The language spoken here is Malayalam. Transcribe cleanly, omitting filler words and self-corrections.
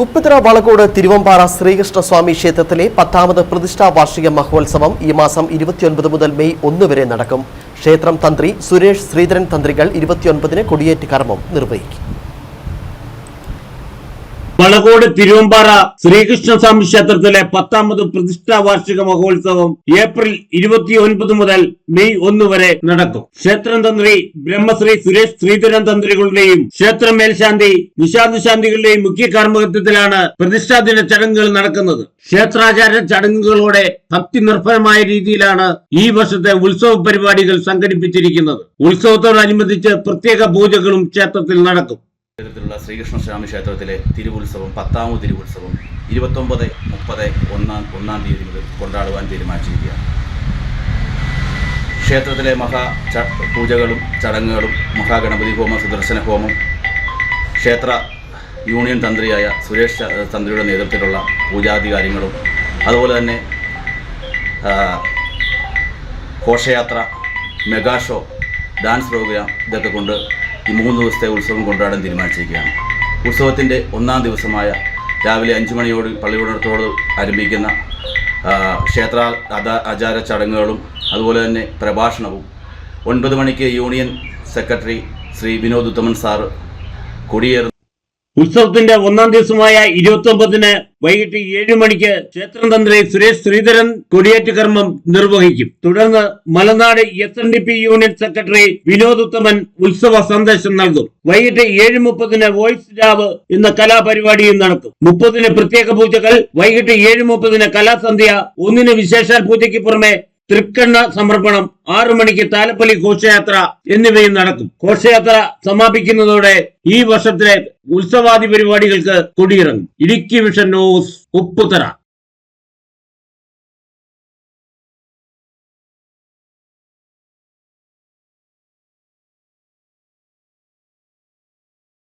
ഉപ്പുതറ വളക്കോട് തിരുവമ്പാറ ശ്രീകൃഷ്ണസ്വാമി ക്ഷേത്രത്തിലെ 10ാമത് പ്രതിഷ്ഠാ വാർഷിക മഹോത്സവം ഈ മാസം 29 മുതൽ മെയ് 1 വരെ നടക്കും. ക്ഷേത്രം തന്ത്രി സുരേഷ് ശ്രീധരൻ തന്ത്രികൾ 29-ന് കൊടിയേറ്റ് കർമ്മം നിർവഹിക്കും. വളക്കോട് തിരുവമ്പാറ ശ്രീകൃഷ്ണസ്വാമി ക്ഷേത്രത്തിലെ 10ാമത് പ്രതിഷ്ഠാ വാർഷിക മഹോത്സവം ഏപ്രിൽ 29 മുതൽ മെയ് 1 വരെ നടക്കും. ക്ഷേത്രം തന്ത്രി ബ്രഹ്മശ്രീ സുരേഷ് ശ്രീധരൻ തന്ത്രികളുടെയും ക്ഷേത്ര മേൽശാന്തി നിശാന്തികളുടെയും മുഖ്യ കാർമ്മികത്വത്തിലാണ് പ്രതിഷ്ഠാദിന ചടങ്ങുകൾ നടക്കുന്നത്. ക്ഷേത്രാചാര ചടങ്ങുകളോടെ ഭക്തി നിർഭരമായ രീതിയിലാണ് ഈ വർഷത്തെ ഉത്സവ പരിപാടികൾ സംഘടിപ്പിച്ചിരിക്കുന്നത്. ഉത്സവത്തോടനുബന്ധിച്ച് പ്രത്യേക പൂജകളും ക്ഷേത്രത്തിൽ നടക്കും. ശ്രീകൃഷ്ണസ്വാമി ക്ഷേത്രത്തിലെ തിരുവുത്സവം 10ാമത് തിരുവുത്സവം 29, 30, 1-ാം തീയതി മുതൽ കൊണ്ടാടുവാൻ തീരുമാനിച്ചിരിക്കുകയാണ്. ക്ഷേത്രത്തിലെ പൂജകളും ചടങ്ങുകളും മഹാഗണപതി ഹോമം, സുദർശന ഹോമം, ക്ഷേത്ര യൂണിയൻ തന്ത്രിയായ സുരേഷ് തന്ത്രിയുടെ നേതൃത്വത്തിലുള്ള പൂജാധികാരികളും അതുപോലെ തന്നെ ഘോഷയാത്ര, മെഗാ ഷോ, ഡാൻസ് പ്രോഗ്രാം ഇതൊക്കെ കൊണ്ട് ഈ 3 ദിവസത്തെ ഉത്സവം കൊണ്ടാടാൻ തീരുമാനിച്ചിരിക്കുകയാണ്. ഉത്സവത്തിൻ്റെ 1-ാം ദിവസമായ രാവിലെ 5 മണിയോട് പള്ളിയോടത്തോട് ആരംഭിക്കുന്ന ക്ഷേത്ര ആചാര ചടങ്ങുകളും അതുപോലെ തന്നെ പ്രഭാഷണവും 9 മണിക്ക് യൂണിയൻ സെക്രട്ടറി ശ്രീ വിനോദ് ഉത്തമൻ സാറ് കൊടിയേറുന്നു. ഉത്സവത്തിന്റെ 1-ാം ദിവസമായ 29-ന് വൈകിട്ട് 7 മണിക്ക് ക്ഷേത്രം തന്ത്രി സുരേഷ് ശ്രീധരൻ കൊടിയേറ്റ് കർമ്മം നിർവഹിക്കും. തുടർന്ന് മലനാട് SNDP യൂണിയൻ സെക്രട്ടറി വിനോദ് ഉത്തമൻ ഉത്സവ സന്ദേശം നൽകും. വൈകിട്ട് 7:30-ന് വോയിസ് രാവ് എന്ന കലാപരിപാടിയും നടക്കും. 30-ന് പ്രത്യേക പൂജകൾ, വൈകിട്ട് 7:30-ന് കലാസന്ധ്യ, 1-ന് വിശേഷാൽ പൂജയ്ക്ക് പുറമെ തൃക്കണ്ണ സമർപ്പണം, 6 മണിക്ക് താലപ്പൊലി ഘോഷയാത്ര എന്നിവയും നടക്കും. ഘോഷയാത്ര സമാപിക്കുന്നതോടെ ഈ വർഷത്തിലെ ഉത്സവാദി പരിപാടികൾക്ക് കൊടിയിറങ്ങും. Idukki vision news, Upputhara.